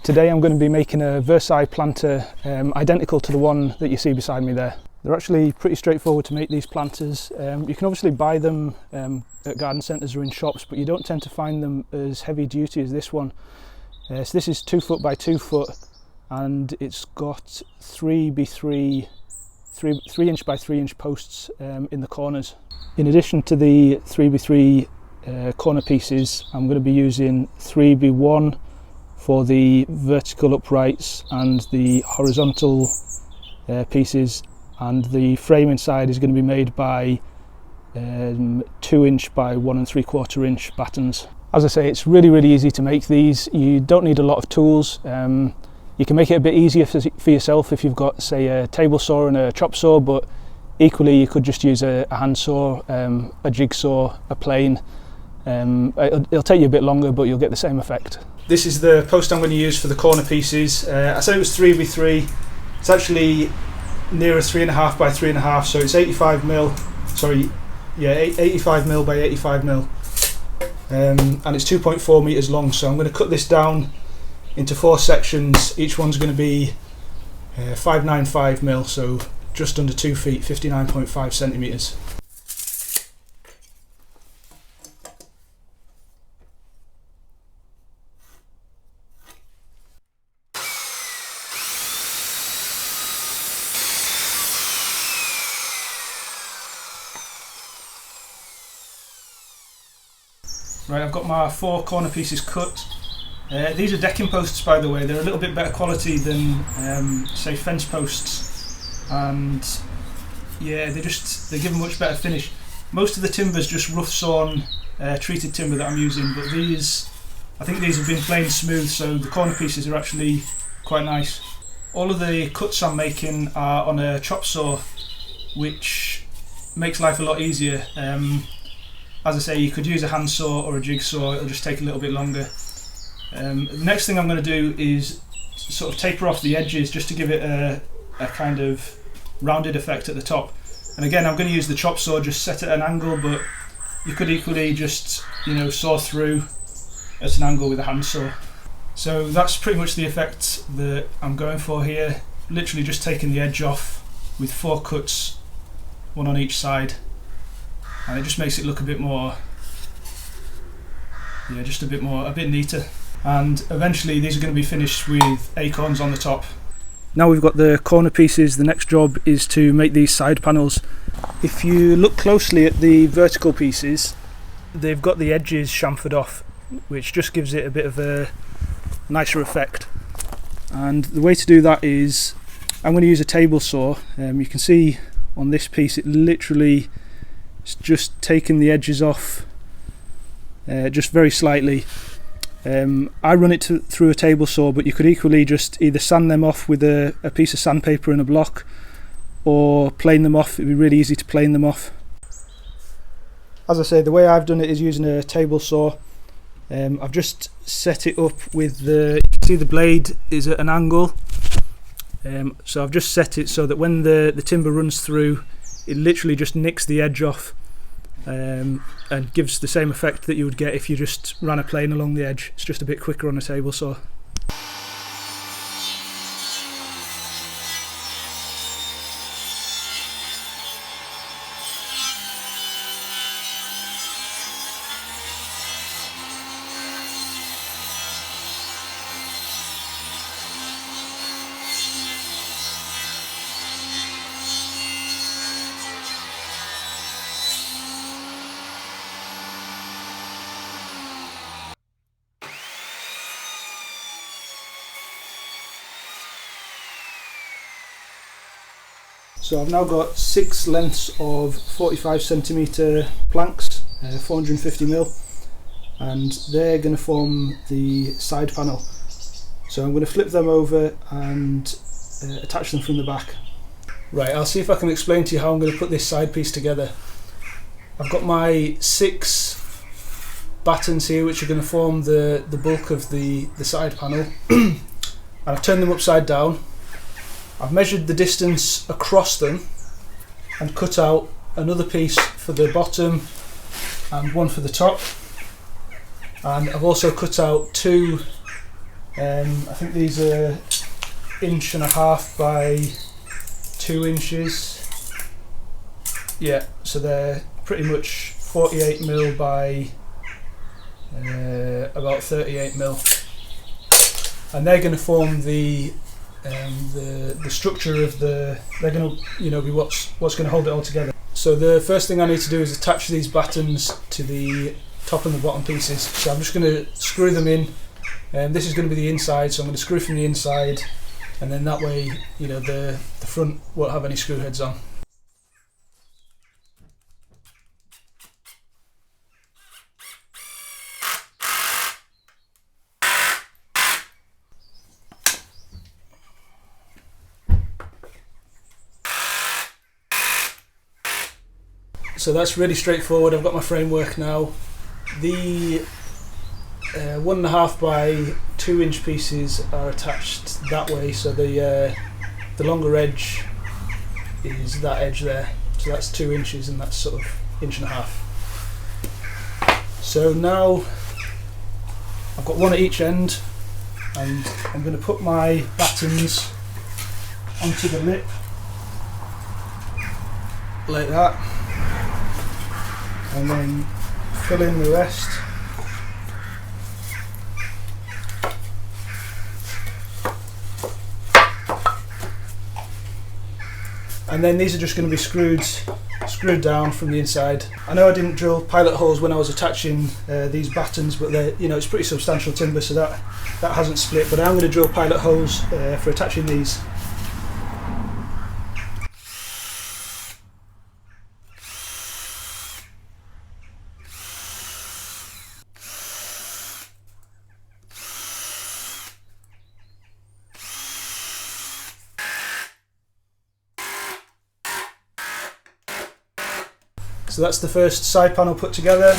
Today I'm going to be making a Versailles planter identical to the one that you see beside me there. They're actually pretty straightforward to make, these planters. You can obviously buy them at garden centres or in shops, but you don't tend to find them as heavy duty as this one. So this is 2 foot by 2 foot, and it's got 3 inch by 3 inch posts in the corners. In addition to the 3x3 corner pieces, I'm going to be using 3x1 for the vertical uprights and the horizontal pieces, and the frame inside is going to be made by 2 inch by 1 3/4 inch battens. As I say, it's really easy to make these. You don't need a lot of tools. You can make it a bit easier for yourself if you've got, say, a table saw and a chop saw, but equally you could just use a hand saw, a jigsaw, a plane. It'll take you a bit longer, but you'll get the same effect. This is the post I'm going to use for the corner pieces. I said it was 3x3. It's actually nearer 3.5 by 3.5, so it's 85 mil. Sorry, yeah, 85 mil by 85 mil, and it's 2.4 meters long. So I'm going to cut this down into 4 sections. Each one's going to be 595 mil, so just under 2 feet, 59.5 centimeters. Right, I've got my 4 corner pieces cut. These are decking posts, by the way. They're a little bit better quality than say fence posts, and yeah, they give a much better finish. Most of the timber's just rough sawn treated timber that I'm using, but these, I think these have been planed smooth, so the corner pieces are actually quite nice. All of the cuts I'm making are on a chop saw, which makes life a lot easier. As I say, you could use a hand saw or a jigsaw, it'll just take a little bit longer. The next thing I'm going to do is sort of taper off the edges just to give it a kind of rounded effect at the top. And again, I'm going to use the chop saw, just set at an angle, but you could equally just, saw through at an angle with a hand saw. So that's pretty much the effect that I'm going for here. Literally just taking the edge off with 4 cuts, 1 on each side. And it just makes it look a bit more, a bit neater. And eventually these are going to be finished with acorns on the top. Now we've got the corner pieces, the next job is to make these side panels. If you look closely at the vertical pieces, they've got the edges chamfered off, which just gives it a bit of a nicer effect. And the way to do that is, I'm going to use a table saw. You can see on this piece it literally is just taking the edges off just very slightly. I run it through a table saw, but you could equally just either sand them off with a piece of sandpaper and a block, or plane them off. It'd be really easy to plane them off. As I say, the way I've done it is using a table saw. I've just set it up with you can see the blade is at an angle, so I've just set it so that when the timber runs through, it literally just nicks the edge off, and gives the same effect that you would get if you just ran a plane along the edge. It's just a bit quicker on a table saw. So I've now got 6 lengths of 45 centimetre planks, 450 mil, and they're going to form the side panel. So I'm going to flip them over and attach them from the back. Right, I'll see if I can explain to you how I'm going to put this side piece together. I've got my 6 battens here which are going to form the bulk of the side panel, and I've turned them upside down. I've measured the distance across them and cut out another piece for the bottom and one for the top, and I've also cut out 2 I think these are 1.5 by 2 inches. Yeah, so they're pretty much 48mm by about 38mm, and they're going to form the structure of the. They're going to be what's going to hold it all together. So the first thing I need to do is attach these battens to the top and the bottom pieces. So I'm just going to screw them in. This is going to be the inside, so I'm going to screw from the inside, and then that way, the front won't have any screw heads on. So that's really straightforward. I've got my framework now. The 1.5 by 2 inch pieces are attached that way, so the longer edge is that edge there. So that's 2 inches, and that's sort of 1.5 inches. So now I've got one at each end, and I'm going to put my battens onto the lip like that, and then fill in the rest. And then these are just going to be screwed down from the inside. I know I didn't drill pilot holes when I was attaching these battens, but it's pretty substantial timber, so that hasn't split. But I'm going to drill pilot holes for attaching these. So that's the first side panel put together.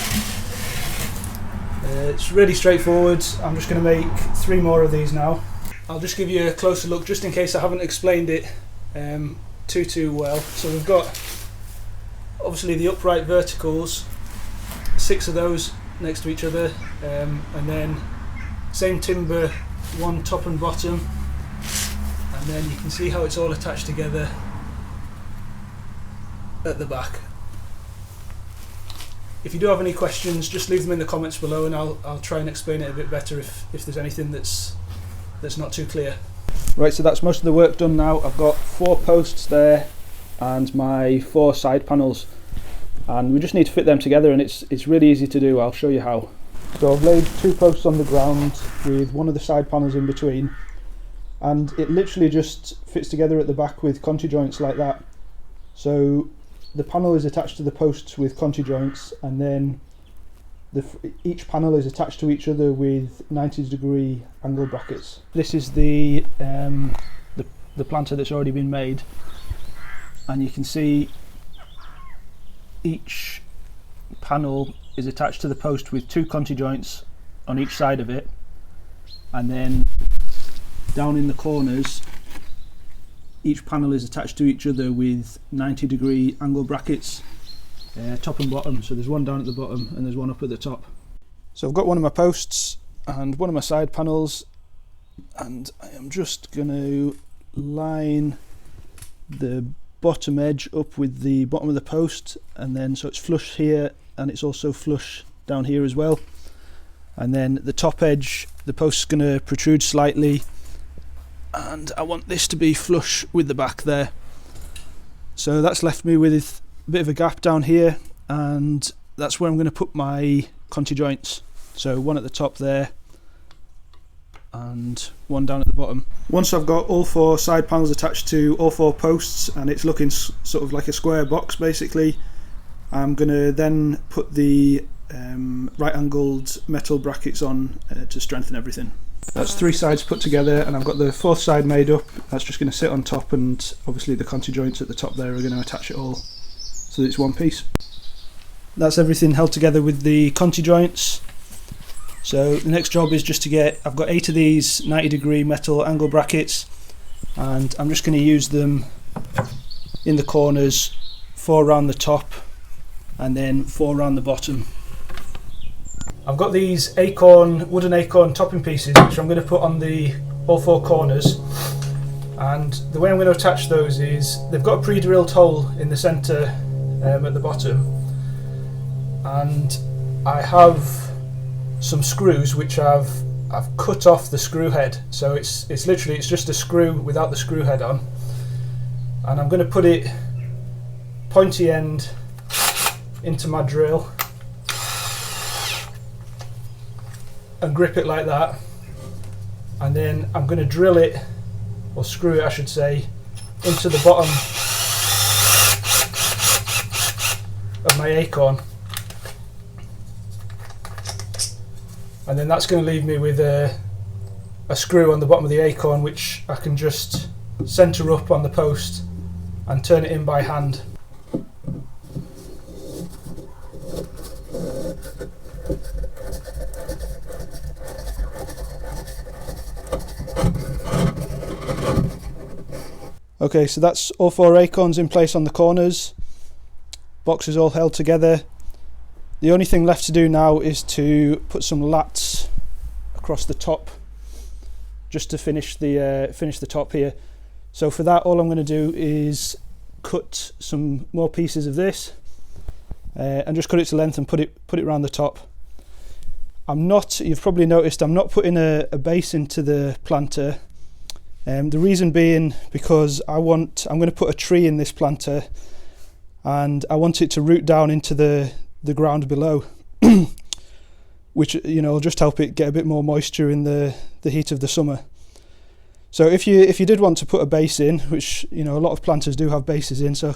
It's really straightforward. I'm just going to make 3 more of these now. I'll just give you a closer look just in case I haven't explained it too well. So we've got obviously the upright verticals, 6 of those next to each other, and then same timber, one top and bottom, and then you can see how it's all attached together at the back. If you do have any questions, just leave them in the comments below, and I'll try and explain it a bit better if there's anything that's not too clear. Right, so that's most of the work done now. I've got 4 posts there and my 4 side panels, and we just need to fit them together, and it's really easy to do. I'll show you how. So I've laid 2 posts on the ground with one of the side panels in between, and it literally just fits together at the back with conti joints like that. So the panel is attached to the posts with conti joints, and then each panel is attached to each other with 90-degree angle brackets. This is the planter that's already been made, and you can see each panel is attached to the post with 2 conti joints on each side of it, and then down in the corners each panel is attached to each other with 90-degree angle brackets, top and bottom. So there's one down at the bottom and there's one up at the top. So I've got one of my posts and one of my side panels, and I am just going to line the bottom edge up with the bottom of the post, and then so it's flush here and it's also flush down here as well. And then the top edge, the post's going to protrude slightly, and I want this to be flush with the back there. So that's left me with a bit of a gap down here, and that's where I'm going to put my conti joints. So one at the top there and one down at the bottom. Once I've got all 4 side panels attached to all 4 posts and it's looking sort of like a square box basically, I'm going to then put the right angled metal brackets on to strengthen everything. That's 3 sides put together, and I've got the 4th side made up. That's just going to sit on top, and obviously the conti joints at the top there are going to attach it all so that it's one piece. That's everything held together with the conti joints. So the next job is just to get, I've got 8 of these 90-degree metal angle brackets, and I'm just going to use them in the corners, 4 around the top and then 4 around the bottom. I've got these wooden acorn topping pieces which I'm going to put on all four corners, and the way I'm going to attach those is they've got a pre-drilled hole in the centre at the bottom, and I have some screws which I've cut off the screw head, so it's just a screw without the screw head on, and I'm going to put it pointy end into my drill and grip it like that, and then I'm going to drill it, or screw it I should say, into the bottom of my acorn, and then that's going to leave me with a screw on the bottom of the acorn which I can just centre up on the post and turn it in by hand. Okay, so that's all four acorns in place on the corners. Box is all held together. The only thing left to do now is to put some lats across the top, just to finish the top here. So for that, all I'm going to do is cut some more pieces of this and just cut it to length and put it around the top. You've probably noticed I'm not putting a base into the planter. The reason being because I'm going to put a tree in this planter, and I want it to root down into the ground below, which will just help it get a bit more moisture in the heat of the summer. So if you did want to put a base in, which a lot of planters do have bases in, so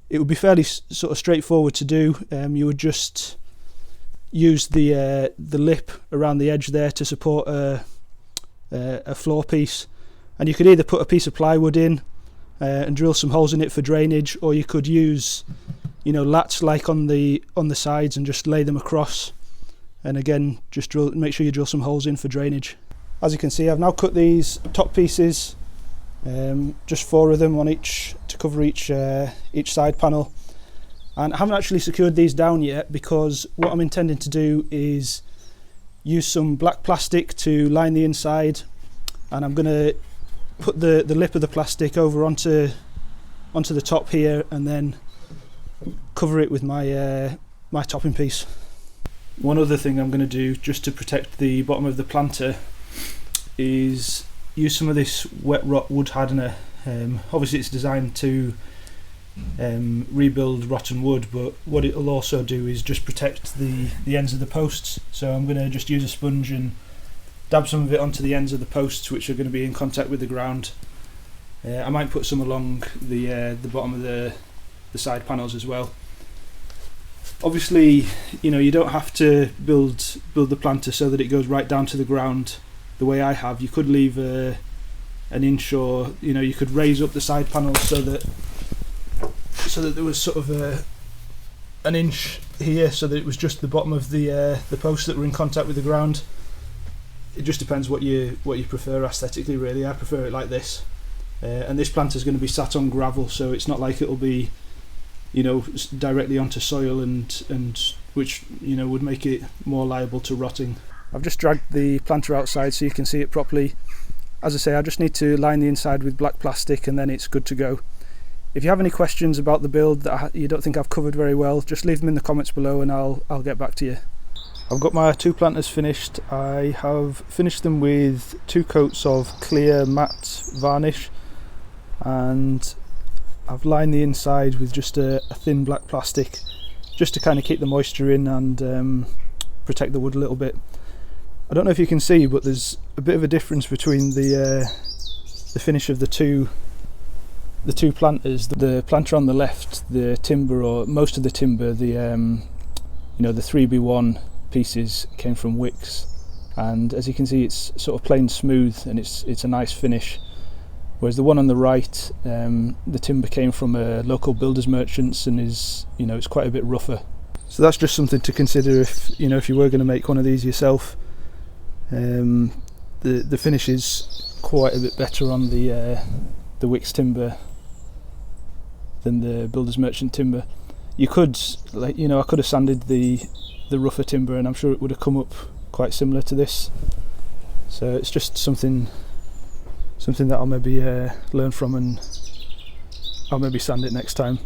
it would be fairly sort of straightforward to do. You would just use the lip around the edge there to support a floor piece. And you could either put a piece of plywood in and drill some holes in it for drainage, or you could use, lats like on the sides and just lay them across. And again, just make sure you drill some holes in for drainage. As you can see, I've now cut these top pieces, just 4 of them on each to cover each side panel. And I haven't actually secured these down yet, because what I'm intending to do is use some black plastic to line the inside, and I'm going to put the lip of the plastic over onto the top here, and then cover it with my topping piece. One other thing I'm going to do, just to protect the bottom of the planter, is use some of this wet rot wood hardener. Obviously it's designed to rebuild rotten wood, but what it'll also do is just protect the ends of the posts. So I'm going to just use a sponge and dab some of it onto the ends of the posts, which are going to be in contact with the ground. I might put some along the bottom of the side panels as well. Obviously, you don't have to build the planter so that it goes right down to the ground the way I have. You could leave an inch, or you could raise up the side panels so that there was sort of an inch here, so that it was just the bottom of the posts that were in contact with the ground. It just depends what you prefer aesthetically, really. I prefer it like this, and this planter is going to be sat on gravel, so it's not like it'll be directly onto soil, and which would make it more liable to rotting. I've just dragged the planter outside so you can see it properly. As I say, I just need to line the inside with black plastic, and then it's good to go. If you have any questions about the build that you don't think I've covered very well, just leave them in the comments below and I'll get back to you. I've got my 2 planters finished. I have finished them with 2 coats of clear matte varnish, and I've lined the inside with just a thin black plastic, just to kind of keep the moisture in and protect the wood a little bit. I don't know if you can see, but there's a bit of a difference between the finish of the two planters. The planter on the left, the timber, or most of the timber, the 3B1 pieces came from wicks, and as you can see, it's sort of plain smooth and it's a nice finish. Whereas the one on the right, the timber came from a local builders merchants and is it's quite a bit rougher. So that's just something to consider if you were going to make one of these yourself. The finish is quite a bit better on the wicks timber than the builders merchant timber. You could, like, you know, I could have sanded the rougher timber, and I'm sure it would have come up quite similar to this. So it's just something that I'll maybe learn from, and I'll maybe sand it next time.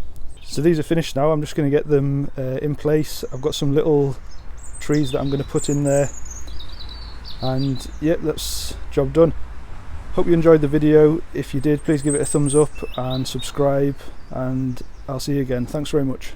So these are finished now. I'm just going to get them in place. I've got some little trees that I'm going to put in there, and yeah, that's job done. Hope you enjoyed the video. If you did, please give it a thumbs up and subscribe, and I'll see you again. Thanks very much.